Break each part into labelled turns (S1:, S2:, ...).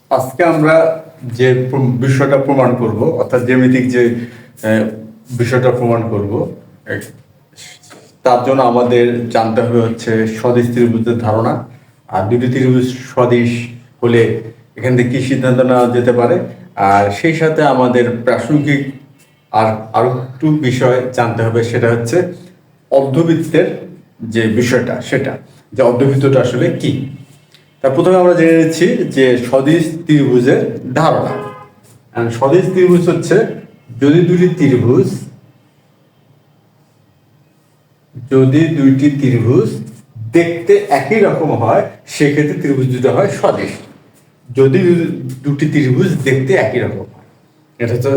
S1: আজকে আমরা যে বিষয়টা প্রমাণ করব, অর্থাৎ জ্যামিতিক যে বিষয়টা প্রমাণ করব, এ- তার জন্য আমাদের জানতে হবে হচ্ছে সদিশ ত্রিভুজের ধারণা। আর দুটি ত্রিভুজ সদিশ হলে এখান থেকে কি সিদ্ধান্ত নেওয়া যেতে পারে, আর সেই সাথে আমাদের প্রাসঙ্গিক আরো একটু বিষয় জানতে হবে, সেটা হচ্ছে অর্ধবৃত্তের যে বিষয়টা, সেটা যে অর্ধবৃত্তটা আসলে কি। তা প্রথমে আমরা জেনে নিচ্ছি যে সদিশ ত্রিভুজের ধারণা। And সদিশ ত্রিভুজ হচ্ছে যদি দুইটি ত্রিভুজ দেখতে একই রকম হয়, সেক্ষেত্রে ত্রিভুজ দুটো হয় সদিশ। যদি দুটি ত্রিভুজ দেখতে একই রকম হয়, এটা হচ্ছে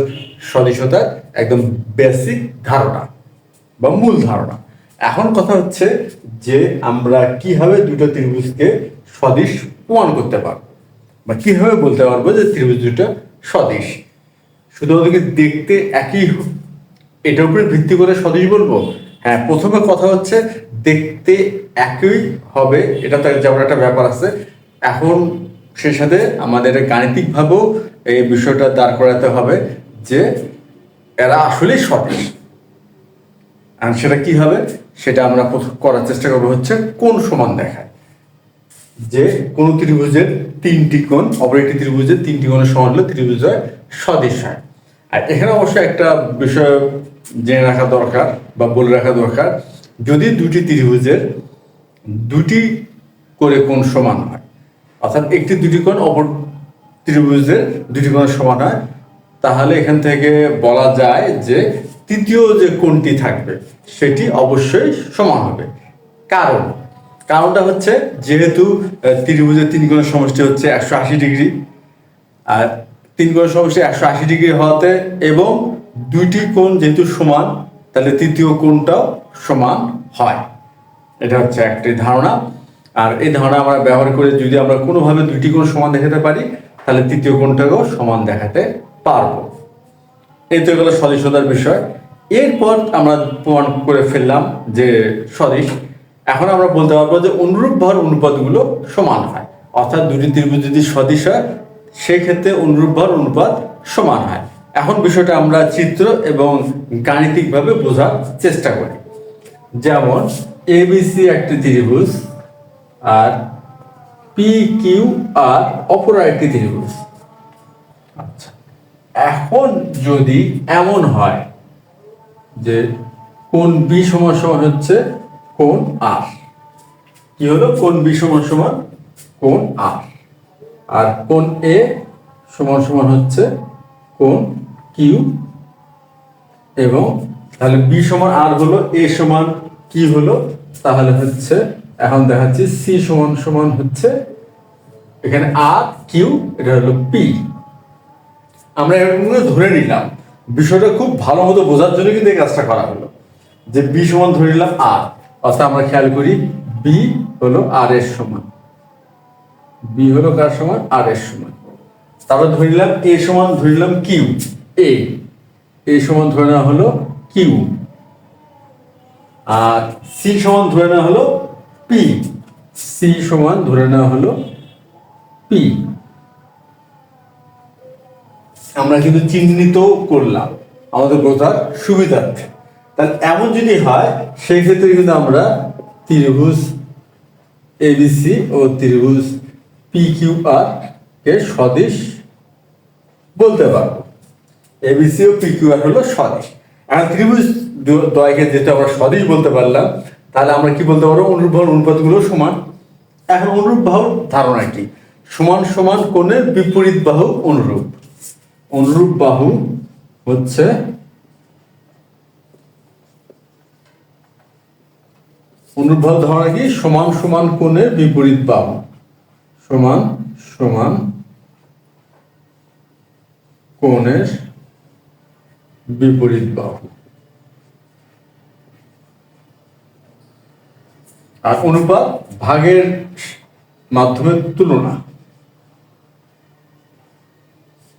S1: সদিশতার একদম বেসিক ধারণা বা মূল ধারণা। এখন কথা হচ্ছে যে আমরা কিভাবে দুটো ত্রিভুজকে সদিশ প্রমাণ করতে পারবো, বা কিভাবে বলতে পারবো যে ত্রিভুজ দুটো সদিশ। শুধুমাত্র কি দেখতে একই এটার উপরে ভিত্তি করে সদিশ বলবো? হ্যাঁ, প্রথমে কথা হচ্ছে দেখতে একই হবে, এটা তো যেমন একটা ব্যাপার আছে। এখন সেই সাথে আমাদের গাণিতিকভাবেও এই বিষয়টা দাঁড় করাতে হবে যে এরা আসলেই সদিশ। আর সেটা কি হবে, সেটা আমরা করার চেষ্টা করবো হচ্ছে কোণ সমান দেখায়। যে কোন ত্রিভুজের তিনটি কোণ, অপর একটি ত্রিভুজের তিনটি কোণের সমান হলে ত্রিভুজ হয় সদিশ হয়। আর এখানে অবশ্যই একটা বিষয় জেনে রাখা দরকার বা বলে রাখা দরকার, যদি দুটি ত্রিভুজের দুটি করে কোণ সমান হয়, অর্থাৎ একটি দুটি কোণ অপর ত্রিভুজের দুটি কোণের সমান হয়, তাহলে এখান থেকে বলা যায় যে তৃতীয় যে কোণটি থাকবে সেটি অবশ্যই সমান হবে। কারণ কারণটা হচ্ছে যেহেতু ত্রিভুজের তিন কোণের সমষ্টি হচ্ছে 180 ডিগ্রি, আর তিন কোণের সমষ্টি 180 ডিগ্রি হওয়াতে এবং দুইটি কোণ যেহেতু সমান, তাহলে তৃতীয় কোণটাও সমান হয়। এটা হচ্ছে একটি ধারণা। আর এই ধারণা আমরা ব্যবহার করে যদি আমরা কোনোভাবে দুইটি কোণ সমান দেখাতে পারি, তাহলে তৃতীয় কোণটাকেও সমান দেখাতে পারবো। এই তো গেলো সদিশতার বিষয়। এরপর আমরা প্রমাণ করে ফেললাম যে সদিশ। এখন আমরা বলতে পারবো যে অনুরূপ ভর অনুপাতগুলো সমান হয়, অর্থাৎ দুটি ত্রিভুজ যদি সদিশ হয় সেক্ষেত্রে অনুরূপ ভর অনুপাত সমান হয়। এখন বিষয়টা আমরা চিত্র এবং গাণিতিকভাবে বোঝার চেষ্টা করি। যেমন এবিসি একটি ত্রিভুজ আর পি কিউ আর অপর একটি ত্রিভুজ। আচ্ছা, এখন যদি এমন হয় যে কোণ বি সমান সমান হচ্ছে কোণ আর, কি হলো, কোণ বি সমান সমান কোণ আর, আর কোণ এ সমান সমান হচ্ছে কোণ কিউ, এবং তাহলে বি সমান আর হলো, এ সমান কি হলো, তাহলে হচ্ছে এখন দেখাচ্ছি সি সমান সমান হচ্ছে এখানে আর কিউ, এটা হলো পি। আমরা এরকম ধরে নিলাম, বিষয়টা খুব ভালো মতো বোঝার জন্য কিন্তু এই কাজটা করা হলো, যে বি সমান ধরে নিলাম আর, অর্থাৎ আমরা খেয়াল করি বি হলো আর এর সমান, বি হলো কার সমান, আর এর সমান। তারপর ধরে নিলাম এ সমান ধরে নিলাম কিউ, এ এ সমান ধরে নেওয়া হলো কিউ, আর সি সমান ধরে নেওয়া হলো পি, সি সমান ধরে নেওয়া হলো পি। আমরা কিন্তু চিহ্নিত করলাম আমাদের বোঝার সুবিধার্থে। তাহলে এমন যদি হয় সেই ক্ষেত্রে কিন্তু আমরা ত্রিভুজ এবিসি ও ত্রিভুজ পি কিউ আর কে সদিশ বলতে পারবো। ABC O P Q R হলো সদিশ। এখন ত্রিভুজ দ্বয়কে যেহেতু আমরা সদিশ বলতে পারলাম, তাহলে আমরা কি বলতে পারবো, অনুরূপ বাহুর অনুপাতগুলো সমান। এখন অনুরূপ বাহুর ধারণা কি? সমান সমান কোণের বিপরীত বাহু অনুরূপ। অনুরূপ বাহু হচ্ছে অনুরূপ বাহুর ধারণা কি? সমান সমান কোণের বিপরীত বাহু, সমান সমান কোণের বিপরীত বাহু। আর অনুপাত ভাগের মাধ্যমে তুলনা,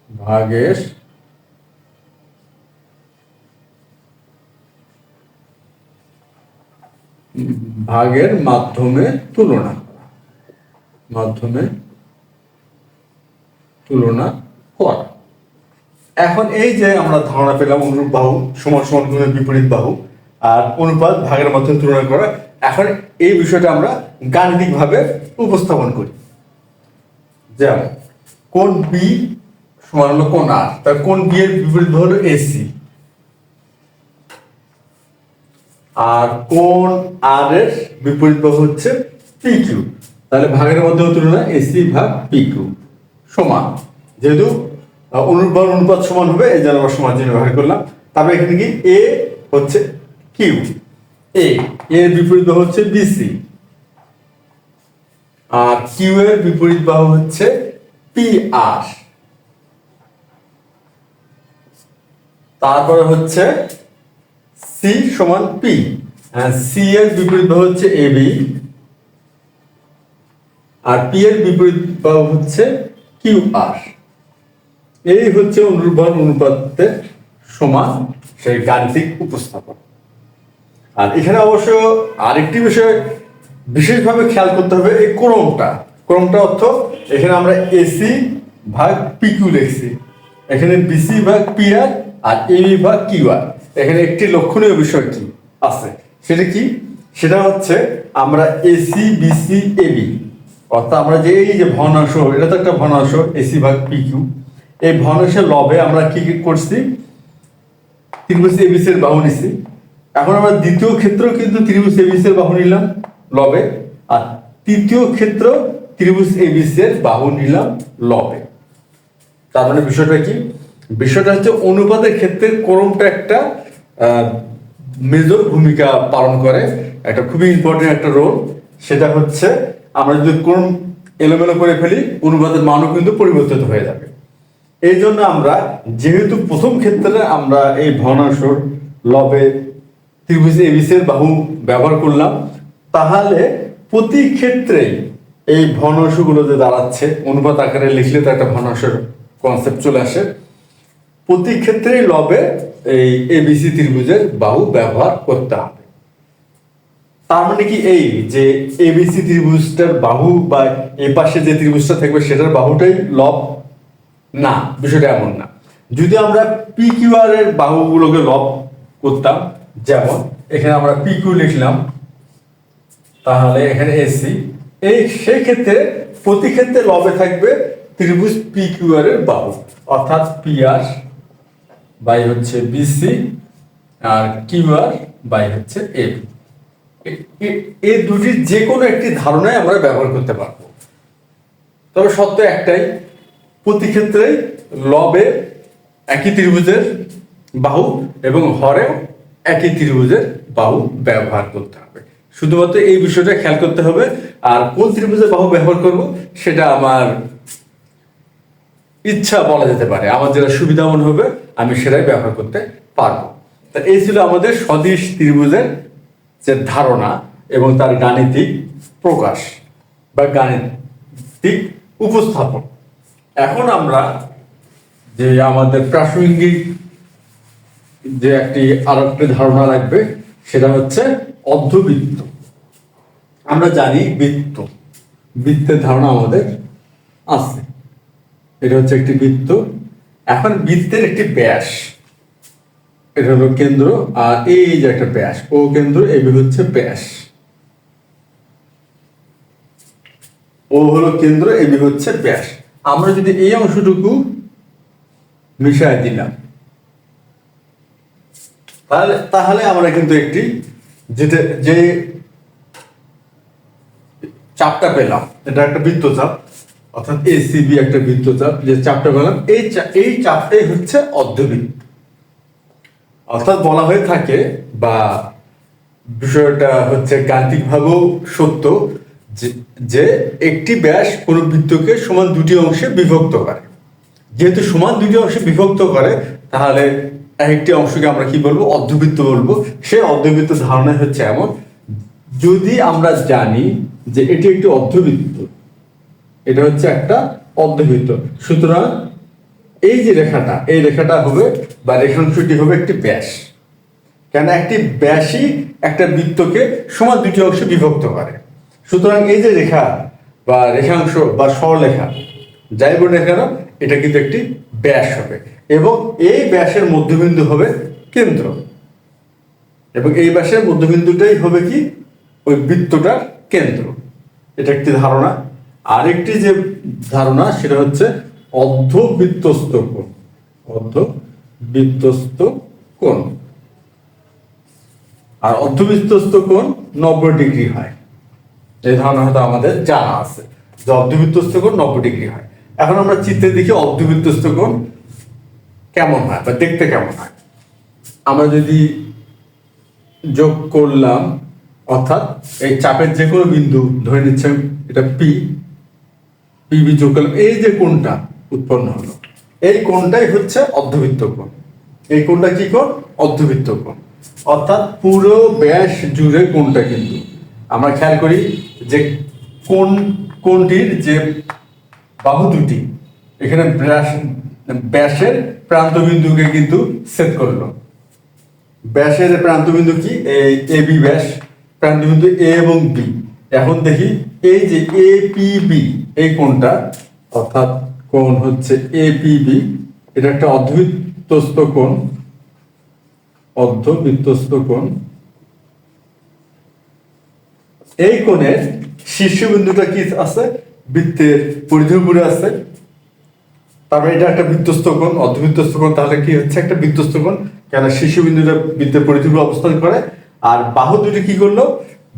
S1: ভাগের ভাগের মাধ্যমে তুলনা, মাধ্যমে তুলনা করা। এখন এই যে আমরা ধারণা পেলাম অনুরূপ বাহু সমান সমান কোণের বিপরীত বাহু আর অনুপাত ভাগের মাধ্যমে তুলনা করা, এখন এই বিষয়টা আমরা গাণিতিকভাবে উপস্থাপন করি। যেমন কোণ বি সমান হলো কোণ আর, তার কোণ বি এর বিপরীত বাহু হলো এসি, আর কোণ আর এর বিপরীত বাহু হচ্ছে পি কিউ। তাহলে ভাগের মাধ্যমে তুলনা এসি ভাগ পি কিউ সমান, যেহেতু অনুরূপ বাহুর অনুপাত সমান হবে এই জন্য আমরা সমান চিহ্ন ব্যবহার করলাম। তারপরে এখানে কি এ হচ্ছে কিউ, এর বিপরীত বাহু হচ্ছে বিসি, আর কিউ এর বিপরীত বাহু হচ্ছে পি আর। তারপরে হচ্ছে সি সমান পি, সি এর বিপরীত বাহু হচ্ছে এ বি, আর পি এর বিপরীত বাহু হচ্ছে কিউ আর। এই হচ্ছে অনুরূপ বাহুর অনুপাতের সমান সেই গাণিতিক উপস্থাপন। আর এখানে অবশ্য আরেকটি বিষয় বিশেষভাবে খেয়াল করতে হবে, এই ক্রমটা অর্থ এখানে আমরা এসি ভাগ পি কিউ লিখছি, এখানে বিসি ভাগ পি আর, আর এবি ভাগ কিউ আর। এখানে একটি লক্ষণীয় বিষয় কি আছে, সেটা কি? সেটা হচ্ছে আমরা এসি বিসি এবি অর্থাৎ আমরা যে এই যে ভগ্নাংশ, এটা তো একটা ভগ্নাংশ এসি ভাগ পি কিউ, এই ভগ্নাংশের লবে আমরা কি কি করছি? ত্রিভুজ এবিসি এর বাহু নিছি। এখন আমরা দ্বিতীয় ক্ষেত্র কিন্তু ত্রিভুজ এবিসি এর বাহু নিলাম লবে, আর তৃতীয় ক্ষেত্র ত্রিভুজ এবিসি এর বাহু নিলাম লবে। তার মানে বিষয়টা কি? বিষয়টা হচ্ছে অনুপাতের ক্ষেত্রে ক্রমটা একটা মেজর ভূমিকা পালন করে, একটা খুবই ইম্পর্টেন্ট একটা রোল। সেটা হচ্ছে আমরা যদি ক্রম এলোমেলো করে ফেলি অনুপাতের মানও কিন্তু পরিবর্তিত হয়ে যাবে। এই জন্য আমরা যেহেতু প্রথম ক্ষেত্রে আমরা এই ভগ্নাংশ লবে ত্রিভুজ এবিসি এর বাহু ব্যবহার করলাম, তাহলে প্রতি ক্ষেত্রেই এই ভগ্নাংশগুলো যে দাঁড়াচ্ছে অনুপাত আকারে লিখলে তো একটা ভগ্নাংশের কনসেপ্ট চলে আসে, প্রতি ক্ষেত্রেই লবে এই এবিসি ত্রিভুজের বাহু ব্যবহার করতে হবে। তার মানে কি এই যে এবিসি ত্রিভুজটার বাহু বা এই পাশে যে ত্রিভুজটা থাকবে সেটার বাহুটাই লব? না, বিষয়টা এমন না। যদি আমরা পি কিউ আর এর বাহুগুলোকে লব করতাম, যেমন এখানে আমরা পি কিউ লিখলাম, তাহলে এখানে এসি, সেই ক্ষেত্রে প্রতি ক্ষেত্রে লবে থাকবে ত্রিভুজ পি কিউ আর এর বাহু, অর্থাৎ পি আর বাই হচ্ছে বিসি আর কিউ আর বাই হচ্ছে এবি। এই দুটির যে কোনো একটি ধারণায় আমরা ব্যবহার করতে পারবো, তবে সত্য একটাই, প্রতি ক্ষেত্রেই লবে একই ত্রিভুজের বাহু এবং হরেও একই ত্রিভুজের বাহু ব্যবহার করতে হবে। শুধুমাত্র এই বিষয়টা খেয়াল করতে হবে। আর কোন ত্রিভুজের বাহু ব্যবহার করব সেটা আমার ইচ্ছা বলা যেতে পারে, আমার যেটা সুবিধা মনে হবে আমি সেটাই ব্যবহার করতে পারবো। তা এই ছিল আমাদের সদিশ ত্রিভুজের যে ধারণা এবং তার গাণিতিক প্রকাশ বা গাণিতিক উপস্থাপন। এখন আমরা যে আমাদের প্রাসঙ্গিক যে আরেকটি ধারণা লাগবে, সেটা হচ্ছে অর্ধবৃত্ত। আমরা জানি বৃত্তের ধারণা আমাদের আছে, এটা হচ্ছে একটি বৃত্ত। এখন বৃত্তের একটি ব্যাস, এটা হলো কেন্দ্র, আর এই যে একটা ব্যাস ও কেন্দ্র, এবি হচ্ছে ব্যাস, ও হলো কেন্দ্র, এবি হচ্ছে ব্যাস। আমরা যদি এই অংশটুকু মিশাই দিলাম, তাহলে আমরা কিন্তু একটি যে চাপটা পেলাম, এটা একটা বৃত্তচাপ, অর্থাৎ এসিবি একটা বৃত্তচাপ, যে চাপটা পেলাম এই চাপটাই হচ্ছে অর্ধবৃত্ত। অর্থাৎ বলা হয়ে থাকে বা বিষয়টা হচ্ছে গাণিতিকভাবেও সত্য যে একটি ব্যাস কোন বৃত্তকে সমান দুটি অংশে বিভক্ত করে। যেহেতু সমান দুটি অংশে বিভক্ত করে, তাহলে একটি অংশকে আমরা কি বলবো? অর্ধবৃত্ত বলবো। সেই অর্ধবৃত্ত ধারণা হচ্ছে এমন, যদি আমরা জানি যে এটি একটি অর্ধবৃত্ত, এটা হচ্ছে একটা অর্ধবৃত্ত, সুতরাং এই যে রেখাটা, এই রেখাটা হবে বা রেখাংশটি হবে একটি ব্যাস। কেন? একটি ব্যাসই একটা বৃত্তকে সমান দুটি অংশে বিভক্ত করে। সুতরাং এই যে রেখা বা রেখাংশ বা সরলরেখা, যাই বলি না কেন এটা কিন্তু একটি ব্যাস হবে, এবং এই ব্যাসের মধ্যবিন্দু হবে কেন্দ্র, এবং এই ব্যাসের মধ্যবিন্দুটাই হবে কি ওই বৃত্তটার কেন্দ্র। এটা একটি ধারণা। আরেকটি যে ধারণা সেটা হচ্ছে অর্ধবৃত্তস্থ কোণ। অর্ধবৃত্তস্থ কোণ, আর অর্ধবৃত্তস্থ কোণ 90 ডিগ্রি হয়। এই ধারণা হয়তো আমাদের জানা আছে যে অর্ধবৃত্তস্থ কোণ 90 ডিগ্রি হয়। এখন আমরা চিত্রে দেখি অর্ধবৃত্তস্থ কোণ কেমন হয় বা দেখতে কেমন হয়। আমরা যদি যোগ করলাম, অর্থাৎ এই চাপের যে কোনো বিন্দু ধরে নিচ্ছেন এটা পিবি যোগ করলাম, এই যে কোণটা উৎপন্ন হলো এই কোণটাই হচ্ছে অর্ধবৃত্ত কোণ। এই কোণটা কি কোণ? অর্ধবৃত্ত কোণ। অর্থাৎ পুরো ব্যাস জুড়ে কোণটা কিন্তু আমরা খেয়াল করি যে কোণটির যে বাহু দুটি এখানে ব্যাসের প্রান্ত বিন্দুকে কিন্তু ছেদ করলো। ব্যাসের প্রান্ত বিন্দু কি? এই এবি ব্যাস, প্রান্ত বিন্দু এ এবং বি। এখন দেখি এই যে এপিবি এই কোণটা, অর্থাৎ কোণ হচ্ছে এপিবি, এটা একটা অর্ধবৃত্তস্থ কোণ। অর্ধবৃত্তস্থ কোণ, এই কোণের শীর্ষবিন্দুটা কি আছে? বৃত্তের পরিধির উপরে আছে। তারপরে এটা একটা বৃত্তস্থ কোণ, অর্ধবৃত্তস্থ কোণ। তাহলে কি হচ্ছে? একটা বৃত্তস্থ কোণ, কেন শীর্ষবিন্দুটা বৃত্তের পরিধির উপরে অবস্থান করে। আর বাহু দুটি কি করলো?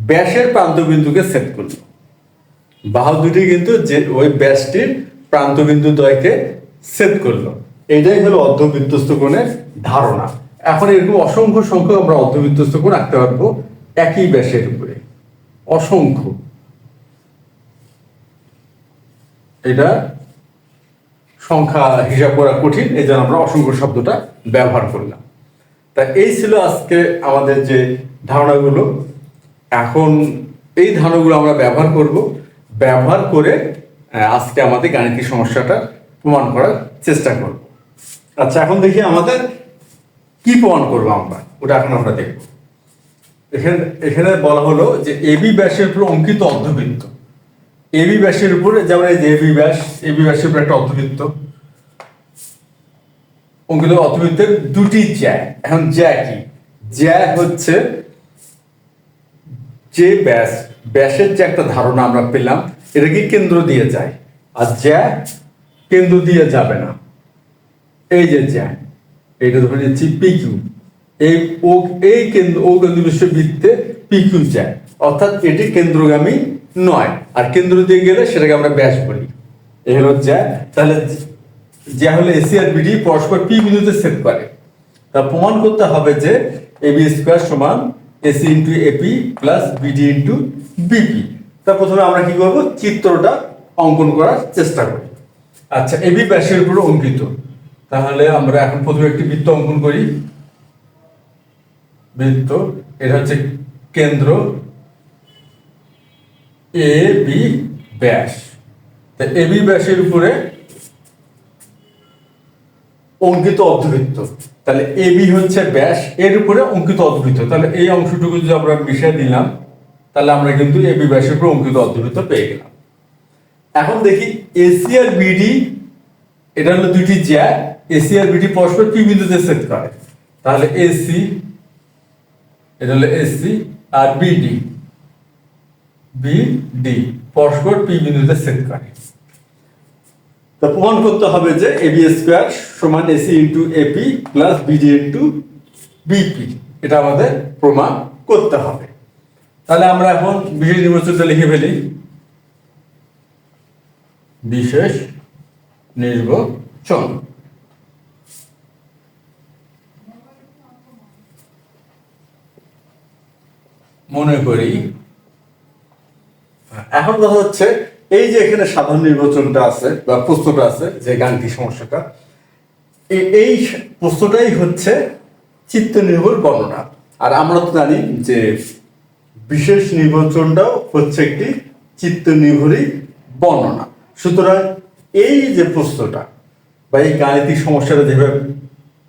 S1: ব্যাসের প্রান্ত বিন্দুকে ছেদ করলো। বাহু দুটি কিন্তু যে ওই ব্যাসটির প্রান্ত বিন্দু দ্বয়কে ছেদ করলো। এটাই হলো অর্ধবৃত্তস্থ কোণের ধারণা। এখন এরকম অসংখ্য সংখ্যক আমরা অর্ধবৃত্তস্থ কোণ আঁকতে পারবো একই ব্যাসের উপরে, অসংখ্য। এটা সংখ্যা হিসাব করা কঠিন, এই জন্য আমরা অসংখ্য শব্দটা ব্যবহার করলাম। তা এই ছিল আজকে আমাদের যে ধারণাগুলো। এখন এই ধারণাগুলো আমরা ব্যবহার করব, ব্যবহার করে আজকে আমাদের গাণিতিক সমস্যাটা প্রমাণ করার চেষ্টা করব। আচ্ছা, এখন দেখি আমাদের কি প্রমাণ করবো আমরা, ওটা এখন আমরা দেখব। এখানে বলা হলো যে এবি ব্যাসের উপর অঙ্কিত অর্ধবৃত্ত। এবি ব্যাসের উপরে, যেমন এই যে এবি ব্যাসের উপর একটা অর্ধবৃত্ত অঙ্কিত, অর্ধবৃত্তের দুটি জ্যা। এখন জ্যা কি? জ্যা হচ্ছে যে ব্যাসের যে একটা ধারণা আমরা পেলাম, এটা কি কেন্দ্র দিয়ে যায়, আর জ্যা কেন্দ্র দিয়ে যাবে না। এই যে জ্যা, এটা ধরে নিচ্ছি পিকিউ, এই কেন্দ্র ও কেন্দ্র বিশিষ্ট বৃত্তে পিকিউ জ্যা, অর্থাৎ এটি কেন্দ্রগামী নয়, আর কেন্দ্র দিয়ে গেলে সেটাকে আমরা ব্যাস বলি। এই হলো জ্যা। তাহলে জ্যা হলো এসি আর বিডি পরস্পর পি বিন্দুতে ছেদ করে। তা প্রমাণ করতে হবে যে এবি স্কয়ার সমান AC into AP plus BD into BP. তা প্রথমে আমরা কি করব? চিত্রটা অঙ্কন করার চেষ্টা করি। আচ্ছা, এবি ব্যাসের উপর অঙ্কিত, তাহলে আমরা এখন প্রথমে একটি বৃত্ত অঙ্কন করি। বৃত্ত, এটা হচ্ছে কেন্দ্র এ বি ব্যাস। তা এবি ব্যাসের উপরে অঙ্কিত অর্ধবৃত্ত, তাহলে এবি হচ্ছে ব্যাস, এর উপরে অঙ্কিত অর্ধবৃত্ত। তাহলে এই অংশটুকু যদি আমরা মিশিয়ে দিলাম, তাহলে আমরা কিন্তু এবি ব্যাসের উপর অঙ্কিত অর্ধবৃত্ত পেয়ে গেলাম। এখন দেখি এসি আর বিডি, এটা হলো দুটি জ্যা, এসি আর বিডি পরস্পর পি বিন্দুতে ছেদ করে। তাহলে এসি, এটা হলো এসি, আর বিডি পরস্পর পি বিন্দুতে ছেদ করে। তো প্রমাণ করতে হবে যে এবি স্কয়ার সমান AC into AP plus BD into BP, এটা আমাদের প্রমাণ করতে হবে। তাহলে আমরা এখন বিশেষ নির্বাচনটা লিখে ফেলি। বিশেষ নির্বাচন, মনে করি এখন কথা হচ্ছে এই যে এখানে সাধারণ নির্বাচনটা আছে বা প্রশ্নটা আছে, যে গাণিতিক সমস্যাটা, এই প্রশ্নটাই হচ্ছে চিত্র নির্ভর বর্ণনা। আর আমরা তো জানি যে বিশেষ নির্বাচনটাও হচ্ছে একটি চিত্র নির্ভরই বর্ণনা। সুতরাং এই যে প্রশ্নটা বা এই গাণিতিক সমস্যাটা যেভাবে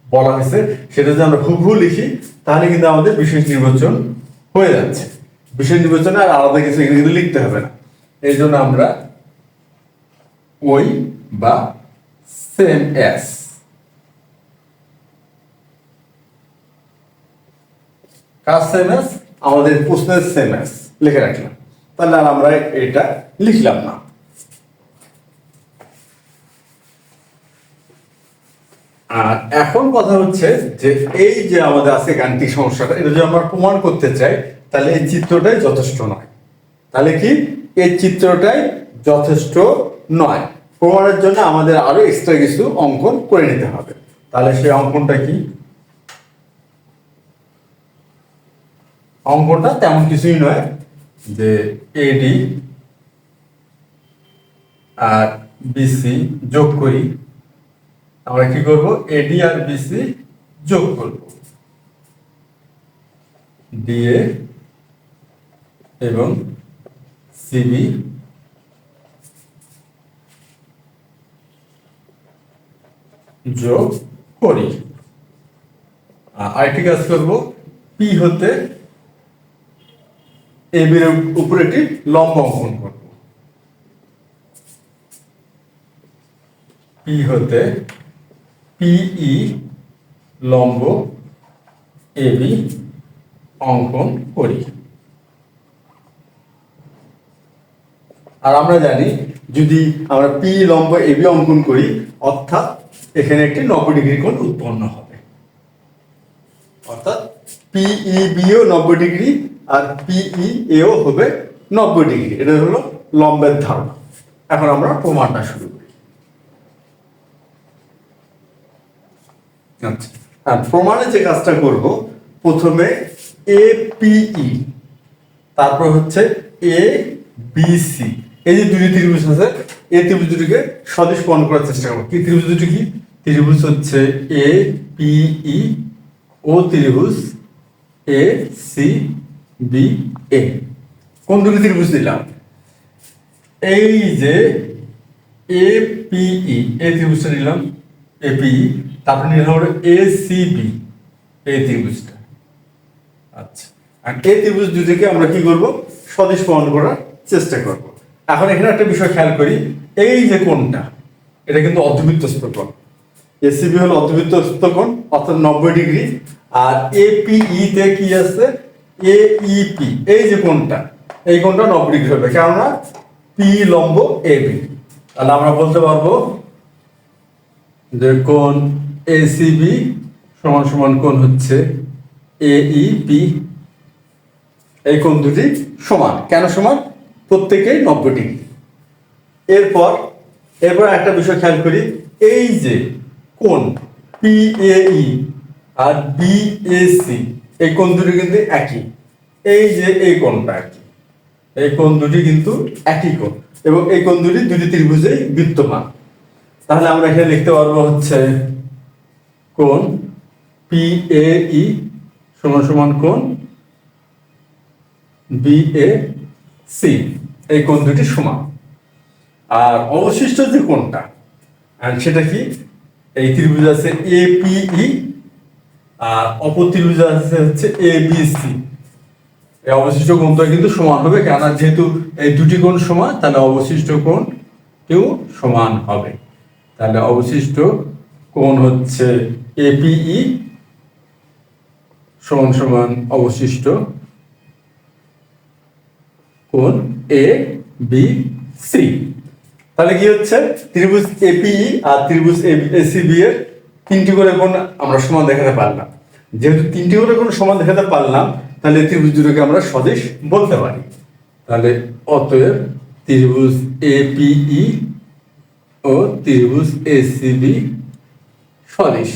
S1: বলা হয়েছে, সেটা যদি আমরা হুবহু লিখি, তাহলে কিন্তু আমাদের বিশেষ নির্বাচন হয়ে যাচ্ছে। বিশেষ নির্বাচনে আর আলাদা কিছু এখানে কিন্তু লিখতে হবে না। এই জন্য আমরা ওই বা সেম অ্যাজ। কার সেম অ্যাজ? আমাদের প্রশ্নের সেম অ্যাজ লিখে রাখলাম, তাহলে আর আমরা এটা লিখলাম না। আর এখন কথা হচ্ছে যে এই যে আমাদের আছে গাণিতিক সমস্যাটা, এটা যদি আমরা প্রমাণ করতে চাই তাহলে এই চিত্রটাই যথেষ্ট নয়। তাহলে কি এই চিত্রটাই যথেষ্ট নয়, প্রমাণের জন্য আমাদের আরো এক্সট্রা কিছু অঙ্কন করে নিতে হবে। তাহলে সেই অঙ্কনটা কি? অঙ্কটা তেমন কিছুই নয়, যে এডি আর বিসি যোগ করি। আমরা কি করব? এডি আর বিসি যোগ করব, ডিএ এবং সিবি যোগ করি। আরেকটি কাজ করব, পি হতে এবির উপরে একটি লম্ব অঙ্কন করব। পি হতে পিই লম্ব এবি অঙ্কন করি। আর আমরা জানি যদি আমরা পি লম্ব এবি অঙ্কন করি, অর্থাৎ এখানে একটি 90 ডিগ্রি কোণ উৎপন্ন হবে, অর্থাৎ পিই বিও 90 ডিগ্রি আর পিই এও হবে 90 ডিগ্রি। এটা হলো লম্বের ধারণা। এখন আমরা প্রমাণটা শুরু করি। আচ্ছা, আর প্রমাণে যে কাজটা করব, প্রথমে এপিই, তারপর হচ্ছে এ বিসি, এই যে দুটি ত্রিভুজ আছে, এই ত্রিভুজ দুটিকে সদৃশ প্রমাণ করার চেষ্টা করব। কি ত্রিভুজ দুটি? কি ত্রিভুজ? হচ্ছে এ পিই ও ত্রিভুজ এ সি বি এ। কোন দুটি ত্রিভুজ দিলাম? এই যে এপিই, এই ত্রিভুজটা নিলাম এপিই, তারপর নিলাম হলো এসিবি, এই ত্রিভুজটা। আচ্ছা, আর এই ত্রিভুজ দুটিকে আমরা কি করব? সদৃশ প্রমাণ করার চেষ্টা করব। এখন এখানে একটা বিষয় খেয়াল করি, এই যে কোণটা, এটা কিন্তু অর্ধবৃত্তস্থ কোণ। এসিবি হলো অর্ধবৃত্তস্থ কোণ, অর্থাৎ 90 ডিগ্রি। আর এপিই তে কি আছে? এইপি, এই যে কোণটা, এই কোণটা 90 ডিগ্রি হবে, কেননা পি লম্ব এবি। তাহলে আমরা বলতে পারবো যে কোণ এসিবি সমান সমান কোণ হচ্ছে এইপি। এই কোণ দুটি সমান। কেন সমান? প্রত্যেকেই 90 ডিগ্রি। এরপর একটা বিষয় খেয়াল করি, এই যে কোণ পিএই আর বিএসি, এই কোণ দুটি কিন্তু একই। এই যে এই কোণটা একই, এই কোণ দুটি কিন্তু একই কোণ, এবং এই কোণ দুটি ত্রিভুজেই বিদ্যমান। তাহলে আমরা এখানে লিখতে পারবো হচ্ছে কোণ পিএই সমান সমান কোণ বিএসি, এই কোণ দুটি সমান। আর অবশিষ্ট যে কোণটা, সেটা কি? এই ত্রিভুজ আছে এপিই আর অপর ত্রিভুজ আছে হচ্ছে এবিসি। এই অবশিষ্ট কোণটা কিন্তু সমান হবে, কেননা যেহেতু এই দুটি কোণ সমান, তাহলে অবশিষ্ট কোণ কেউ সমান হবে। তাহলে অবশিষ্ট কোণ হচ্ছে এপিই সমান সমান অবশিষ্ট কোণ এ বি সি। তাহলে কি হচ্ছে? ত্রিভুজ এপিই আর ত্রিভুজ এসিবি এর তিনটি করে কোণ আমরা সমান দেখাতে পারলাম। যেহেতু তিনটি করে কোণ সমান দেখাতে পারলাম, তাহলে ত্রিভুজ দুটোকে আমরা সদৃশ বলতে পারি। তাহলে অতএব ত্রিভুজ এপিই ও ত্রিভুজ এসিবি সদৃশ।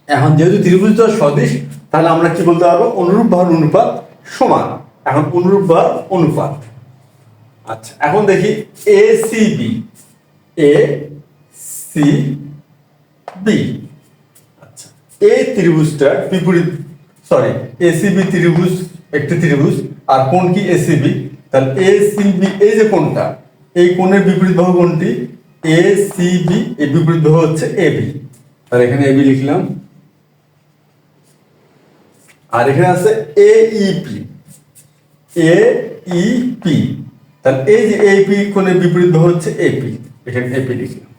S1: এখন যেহেতু ত্রিভুজ তো সদৃশ, তাহলে আমরা কি বলতে পারবো? অনুরূপ ভার অনুপাত সমান। এখন অনুরূপ ভার অনুপাত। আচ্ছা, এখন দেখি এসিবি, এ সি বি। আচ্ছা, এই ত্রিভুজটা বিপরীত, সরি, এসিবি ত্রিভুজ একটি ত্রিভুজ, আর কোণ কি? এসিবি। তাহলে এসিবি, এই যে কোণটা, এই কোণের বিপরীত বাহু কোণটি? এসিবি, এই বিপরীত বাহু হচ্ছে এবি। তাহলে এখানে এবি লিখলাম, আর এখানে আছে এইপি, এইপি তাহলে এই যে এপি কোণের বিপরীত বাহু হচ্ছে এপি, এখানে এপি লিখলাম।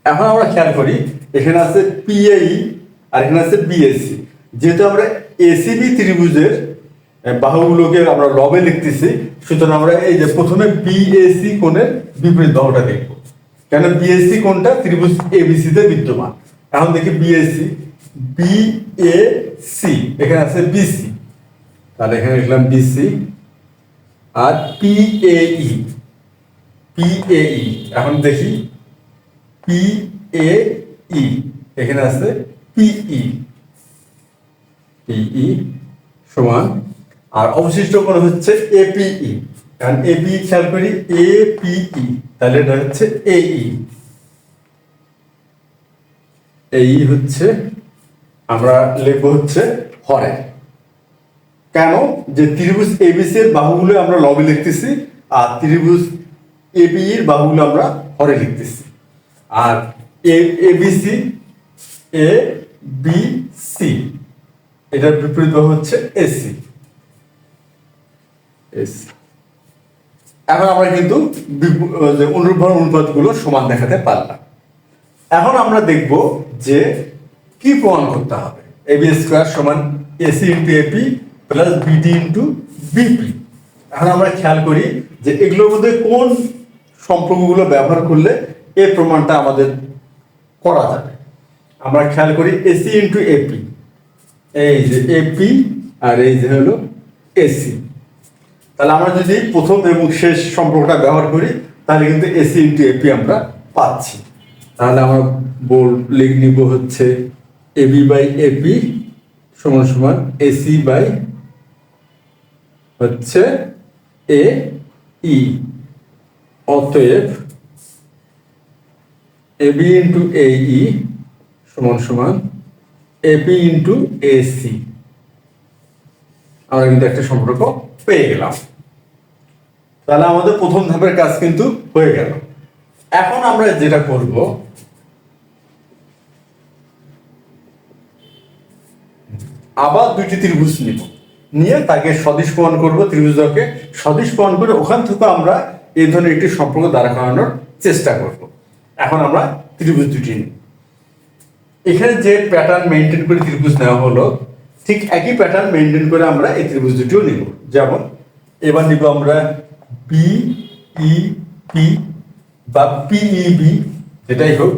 S1: এখন আমরা খেয়াল করি এখানে আছে পিএই আর এখানে আছে বিএসি। যেহেতু আমরা এসিবি ত্রিভুজের বাহুগুলোকে আমরা লবে লিখতেছি, সুতরাং আমরা এই যে প্রথমে বিএসি কোণের বিপরীত বাহুটা দেখব। কেন বিএসি কোণটা ত্রিভুজ এবিসি তে বিদ্যমান। এখন দেখি বিএসি, বিএসি এখানে আছে বিসি, তাহলে এখানে লিখলাম বিসি। আর পিএই, পিএই এখন দেখি পিএই এখানে আছে পিই, পিই সমান, আর অবশিষ্ট কোণ হচ্ছে এপিই। কারণ এপি খেয়াল করি এপিই, তাহলে এটা হচ্ছে এই, এই হচ্ছে আমরা লিখবো হচ্ছে হরে। কেন? যে ত্রিভুজ এবিসি এর বাহুগুলো আমরা লবে লিখতেছি, আর ত্রিভুজ এবি এর বাহুগুলো আমরা হরে লিখতেছি। আর এবিসি এ বি সি এটার বিপরীত বাহু হচ্ছে এসি, এসি। এখন আমরা কিন্তু অনুরূপ অনুপাতগুলো সমান দেখাতে পারলাম। এখন আমরা দেখব যে কি প্রমাণ করতে হবে। এবি স্কয়ার সমান AC into AP plus BD into BP. এখন আমরা খেয়াল করি যে এগুলোর মধ্যে কোন সম্পর্কগুলো ব্যবহার করলে এই প্রমাণটা আমাদের করা যাবে। আমরা খেয়াল করি এসি ইন্টু এপি, এই যে এপি আর এই যে হলো এসি। তাহলে আমরা যদি প্রথম এবং শেষ সম্পর্কটা ব্যবহার করি তাহলে কিন্তু এসি ইন্টু এপি আমরা পাচ্ছি। তাহলে আমরা লিখে নিব হচ্ছে এবি বাই এপি সমান সমান এসি বাই হচ্ছে এ ই। অতএব এবি ইন্টু এ ই সমান সমান এপি ইন্টু এসি। আমরা কিন্তু একটা সম্পর্ক পেয়ে গেলাম। তাহলে আমাদের প্রথম ধাপের কাজ কিন্তু হয়ে গেল। এখন আমরা যেটা করব, আবার দুইটি ত্রিভুজ নিব, নিয়ে তাকে সদিশ প্রমাণ করব, ত্রিভুজকে সদিশ প্রমাণ করে ওখান থেকে আমরা এই ধরনের একটি সম্পর্ক দাঁড়া করানোর চেষ্টা করব। এখন আমরা ত্রিভুজ দুটি নিই। এখানে যে প্যাটার্ন মেনটেন করে ত্রিভুজ নেওয়া হলো, ঠিক একই প্যাটার্ন মেনটেন করে আমরা এই ত্রিভুজ দুটিও নিব। যেমন এবার নিব আমরা বিইপি বা পিইবি, যেটাই হোক,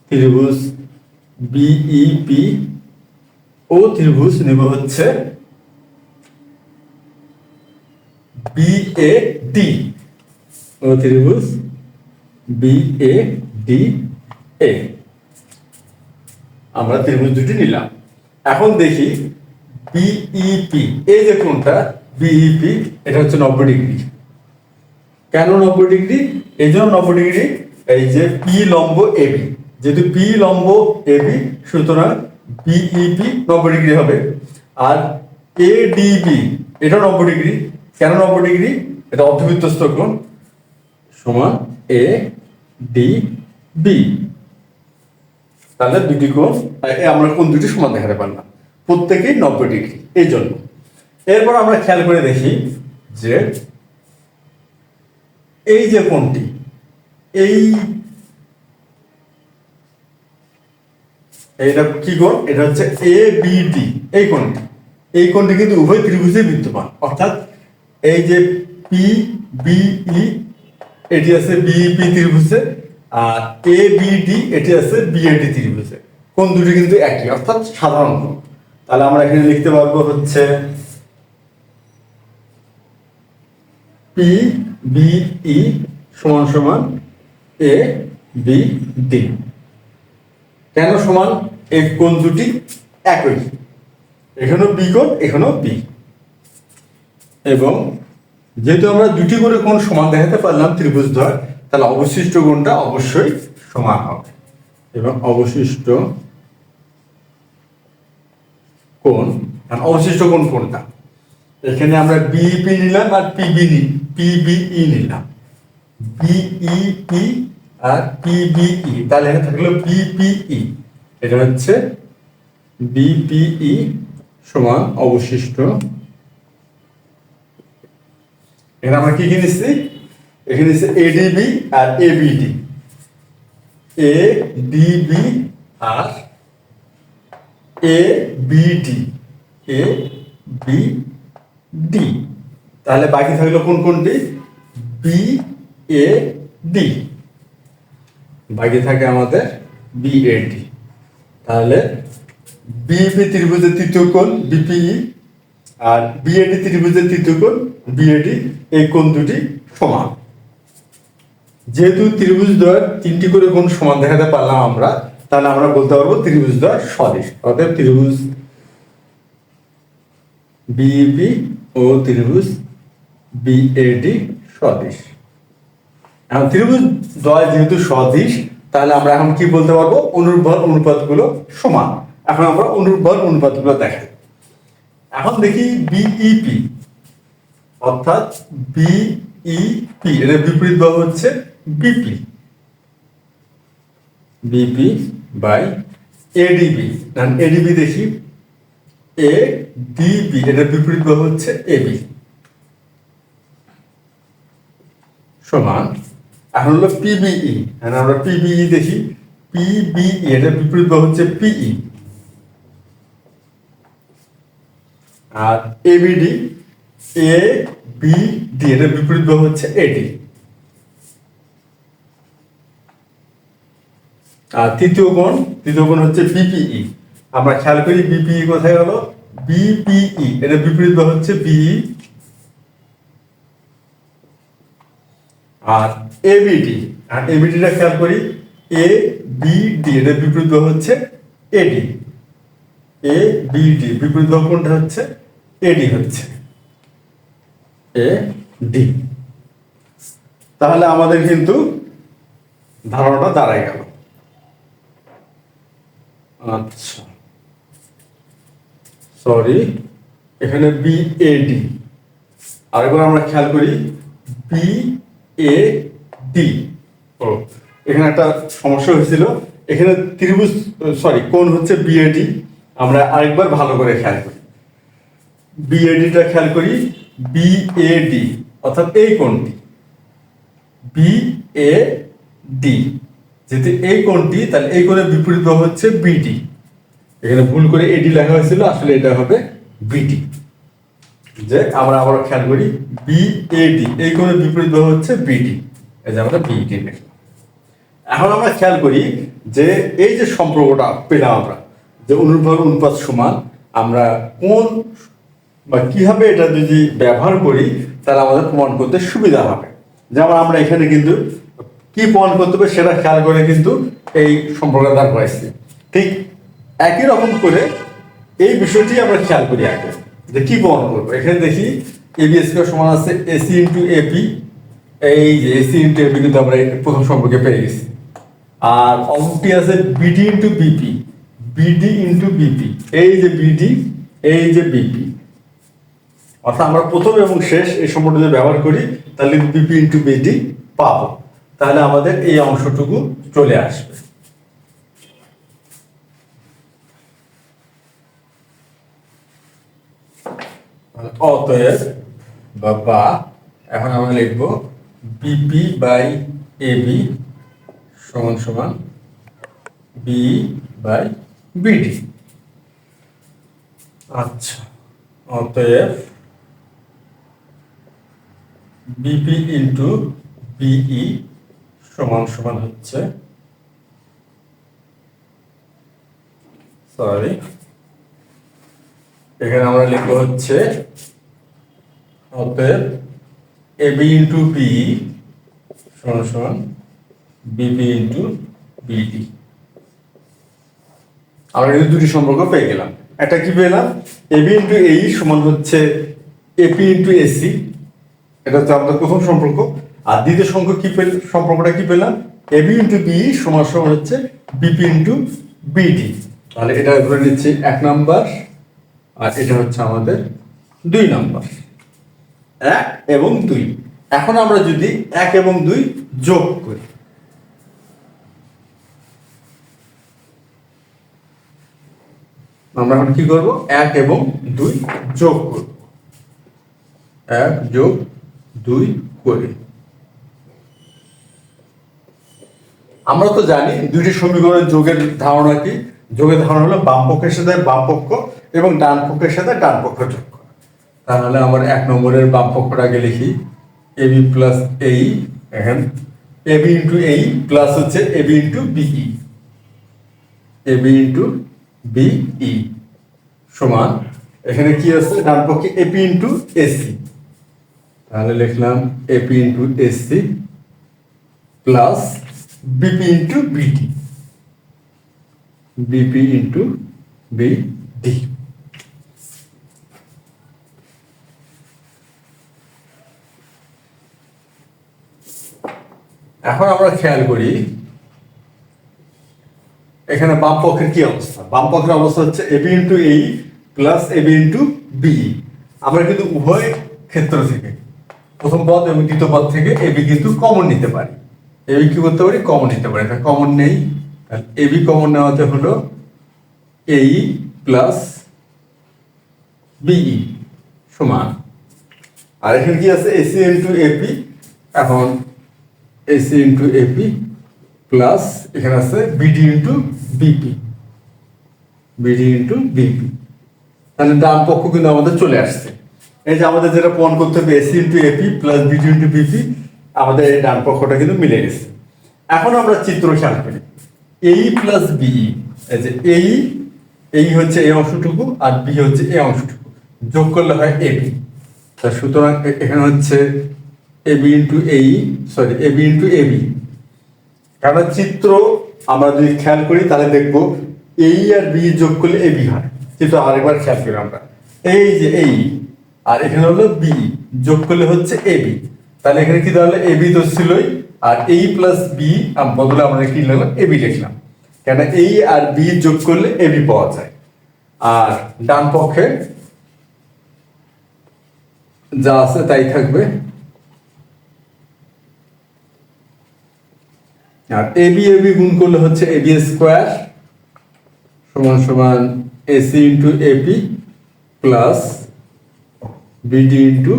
S1: ত্রিভুজ বিইপি ও ত্রিভুজ নিব হচ্ছে বিএডি ও ত্রিভুজ বিএডি এ। আমরা ত্রিভুজ দুটি নিলাম। এখন দেখি বিইপি, এই যে কোণটা বিইপি, এটা হচ্ছে 90 ডিগ্রি। কেন 90 ডিগ্রি? এই জন্য 90 ডিগ্রি, এই যে পি লম্ব এবি, যেহেতু পি লম্ব এবি সুতরাং বিইপি 90 ডিগ্রি হবে। আর এডিবি এটা 90 ডিগ্রি। কেন 90 ডিগ্রি? এটা অর্ধবৃত্তস্থ কোণ সমান এ ডি বি। তাহলে দুটি কোণ, আমরা কোণ দুটি সমান দেখাতে পারলাম, প্রত্যেকেই 90 ডিগ্রি। এই জন্য এরপর আমরা খেয়াল করে দেখি যে এই যে কোণটি, এইটা কি কোণ? এটা হচ্ছে এবিডি। এই কোণটি কিন্তু উভয় ত্রিভুজে বিদ্যমান, অর্থাৎ এই যে পিবিই এটি আছে বিইপি ত্রিভুজে, আর এবিডি এটি আছে বিএডি ত্রিভুজে। কোণ দুটি কিন্তু একই, অর্থাৎ সাধারণ কোণ। তাহলে আমরা এখানে লিখতে পারবো হচ্ছে পিবিই সমান সমান এ বি ডি। কেন সমান? এই কোণ দুটি একই, এখানেও বি কোণ, এখানেও বি। এবং যেহেতু আমরা দুটি করে কোণ সমান দেখাতে পারলাম ত্রিভুজদ্বয়, তাহলে অবশিষ্ট কোণটা অবশ্যই সমান হবে। এবং অবশিষ্ট কোণ, অবশিষ্ট কোণ কোনটা? এখানে আমরা বিইপি নিলাম আর পিবিই নিলাম, বিইপি আর পিবিই। তাহলে এখানে থাকলো বিপিই, এটা হচ্ছে বিপিই সমান অবশিষ্ট এখানে আমরা কি কি নিচ্ছি, এখানে নিচ্ছি এডিবি আর এবিডি, এডিবি আর এবিডি, এবিডি। তাহলে বাকি থাকলো কোন কোনটি, বি এ ডি, বাকি থাকে আমাদের বিএডি। তাহলে বিইপি ত্রিভুজের তৃতীয় কোণ বিপিই আর বিএডি ত্রিভুজের তৃতীয় কোণ বিএডি, এই কোণ দুটি সমান। যেহেতু ত্রিভুজদ্বয়ের তিনটি করে কোণ সমান দেখাতে পারলাম আমরা, তাহলে আমরা বলতে পারবো ত্রিভুজদ্বয় সদিশ। অতএব ত্রিভুজ বিইপি ও ত্রিভুজ বিএডি সদিশ। এখন ত্রিভুজ দ্বয় যেহেতু সদিশ, তাহলে আমরা এখন কি বলতে পারবো, অনুর্বর অনুপাতগুলো সমান। এখন আমরা অনুর্বর অনুপাতগুলো দেখাই। এখন দেখি বিইপি, অর্থাৎ বিইপি এর বিপরীত বাহু হচ্ছে BP, BP by ADB. ADB দেখি, এডিবি এর বিপরীত বাহু হচ্ছে এবি, সমান। এখন হলো পিবিই, আমরা পিবিই দেখি, পিবিই এর বিপরীত বাহু হচ্ছে পিই, আর এবিডি, এবিডি এর বিপরীত বাহু হচ্ছে এডি। আর তৃতীয় কোণ হচ্ছে বিপিই। আমরা খেয়াল করি বিপিই কোথায় হলো, বিপিই এর বিপরীত বাহু হচ্ছে বিই, আর এবিডি, আর এবিডিটা খেয়াল করি, এ বিডি এর বিপরীত বাহু হচ্ছে এডি, এ বিডি বিপরীত বাহু কোনটা হচ্ছে এডি, হচ্ছে এ ডি। তাহলে আমাদের কিন্তু ধারণাটা দাঁড়ায় গেল। আচ্ছা, সরি, এখানে বিএডি, আরেকবার আমরা খেয়াল করি বিএডি। ও, এখানে একটা সমস্যা হয়েছিল, এখানে ত্রিভুজ কোণ হচ্ছে বিএডি। আমরা আরেকবার ভালো করে খেয়াল করি, বিএডিটা খেয়াল করি, বিএডি অর্থাৎ এই কোণটি বিএডি, যেহেতু এই কোণটি, তাহলে এই কোণের বিপরীত বাহু হচ্ছে বিডি। এখানে ভুল করে এডি লেখা হয়েছিল, আসলে এটা হবে বিডি। যে আমরা আবার খেয়াল করি বিএডি, এই কোণের বিপরীত বাহু হচ্ছে বিডি, এই যে আমরা বিডি লিখলাম। এখন আমরা খেয়াল করি যে এই যে সম্পর্কটা পেলাম আমরা, যে অনুর্বর অনুপাত সমান, আমরা কোন বা কিভাবে এটা যদি ব্যবহার করি তাহলে আমাদের প্রমাণ করতে সুবিধা হবে। যেমন আমরা এখানে কিন্তু কি প্রমাণ করতে হবে সেটা খেয়াল করে কিন্তু এই সম্পর্কটা দাঁড় করাইছি। ঠিক একই রকম করে এই বিষয়টি আমরা খেয়াল করি আগে, যে কি প্রমাণ করবো। এখানে দেখি এবি স্কয়ার সমান আছে এসি ইন্টু এপি, এই যে এসি ইন্টু এপি কিন্তু আমরা প্রথম সম্পর্কে পেয়ে গেছি। আর অংশটি আছে BD into BP, BD into BP, এই যে বিডি, এই যে বিপি, অর্থাৎ আমরা প্রথম এবং শেষ এই সম্পর্কটা যদি ব্যবহার করি তাহলে বিপি ইন্টু বিডি পাবো। তাহলে আমাদের এই অংশটুকু চলে আসবে। অতএব বা এখন আমরা লিখবো বিপি বাই এবি সমান সমান বি বাই বিডি। আচ্ছা, অতএব বিপি ইন্টু বিই সমান সমান হচ্ছে, সরি, এখানে আমরা লিখবো হচ্ছে অতএব এবি ইন্টু বিই সমান সমান বিপি ইন্টু বিডি। আমরা কিন্তু দুটি সম্পর্ক পেয়ে গেলাম। একটা কি পেলাম, এবি ইন্টু এই সমান হচ্ছে এপি ইন্টু এসি, এটা হচ্ছে আমাদের প্রথম সম্পর্ক। আর দ্বিতীয় সম্পর্কটা কি পেলাম, এবি ইন্টু বিই সমান সমান হচ্ছে বিপি ইন্টু বিডি। তাহলে এটা ধরে নিচ্ছি 1 নাম্বার, আর এটা হচ্ছে আমাদের 2 নাম্বার, 1 এবং 2। এখন আমরা যদি 1 এবং 2 যোগ করি, আমরা এখন কি করব, 1 এবং 2 যোগ করব। 1 যোগ 2 করি। আমরা তো জানি দুইটি সমীকরণের যোগের ধারণা কি? যোগের ধারণা হলো বাম পক্ষের সাথে বাম পক্ষ এবং ডান পক্ষের সাথে ডান পক্ষ যোগ করা। তাহলে আমার 1 নম্বরের বাম পক্ষটাকে লিখি ab প্লাস এই, এখানে ab ইন্টু এই প্লাস হচ্ছে ab into BE, ab into BE সমান এখানে কি আছে ডান পক্ষে ab ইন্টু এসি, তাহলে লিখলাম ab into AC plus BP into বিটি, বিপি ইন্টু বিডি। এখন আমরা খেয়াল করি এখানে বাম পক্ষের কি অবস্থা। বাম পক্ষের অবস্থা হচ্ছে ab ইন্টু এই প্লাস ab ইন্টু বিই। আমরা কিন্তু উভয় ক্ষেত্র থেকে প্রথম পদ এবং দ্বিতীয় পদ থেকে ab কিন্তু কমন নিতে পারি। ab কি করতে পারি? কমন নিতে পারি। এটা কমন নেই, তাহলে ab কমন নেওয়াতে হলো এই প্লাস বিই সমান, আর এখানে কি আছে ac ইন্টু ap, এখন ac ইন্টু ap প্লাস এখানে আছে BD into BP, BD into BP. তাহলে ডান পক্ষ কিন্তু আমাদের চলে আসছে। এই যে আমাদের যেটা প্রমাণ করতে হবে ac into ap plus BD into BP, আমাদের এই ডান পক্ষটা কিন্তু মিলে গেছে। এখন আমরা চিত্র খেয়াল করি এই প্লাস বিই, এই যে এই হচ্ছে এই অংশটুকু আর বি হচ্ছে এই অংশটুকু, যোগ করলে হয় ab। সুতরাং এখানে হচ্ছে ab ইন্টু এই, সরি ab ইন্টু ab। কারণ চিত্র আমরা যদি খেয়াল করি তাহলে দেখবো এই আর বি যোগ করলে এবি হয়। চিত্র আরেকবার খেয়াল করি আমরা, এই যে এই আর এখানে হলো বি যোগ করলে হচ্ছে এবি, তাহলে এখানে কি তাহলে এবি তো ছিলই, আর এই প্লাস বি বদলে আমরা কি লিখলাম? এবি লিখলাম, কেন এই আর বি যোগ করলে এবি পাওয়া যায়। আর ডান পক্ষে যা আছে তাই থাকবে, আর এবি এবি গুণ করলে হচ্ছে এবি স্কোয়ার সমান সমান AC into AP plus BD into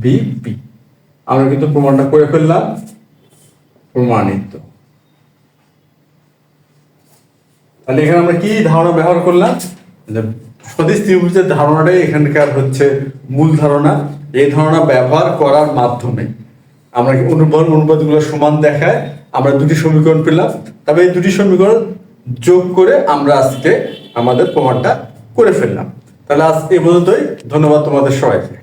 S1: BP. আমরা কিন্তু প্রমাণটা করে ফেললাম, প্রমাণিত। তাহলে এখানে আমরা কি ধারণা ব্যবহার করলাম? সদিশ ত্রিভুজের ধারণাটাই এখানকার হচ্ছে মূল ধারণা। এই ধারণা ব্যবহার করার মাধ্যমে আমরা অনুপাতগুলো সমান দেখায় আমরা দুটি সমীকরণ পেলাম। তবে এই দুটি সমীকরণ যোগ করে আমরা আজকে আমাদের প্রমাণটা করে ফেললাম। তাহলে আজ এই পর্যন্তই। ধন্যবাদ তোমাদের সবাইকে।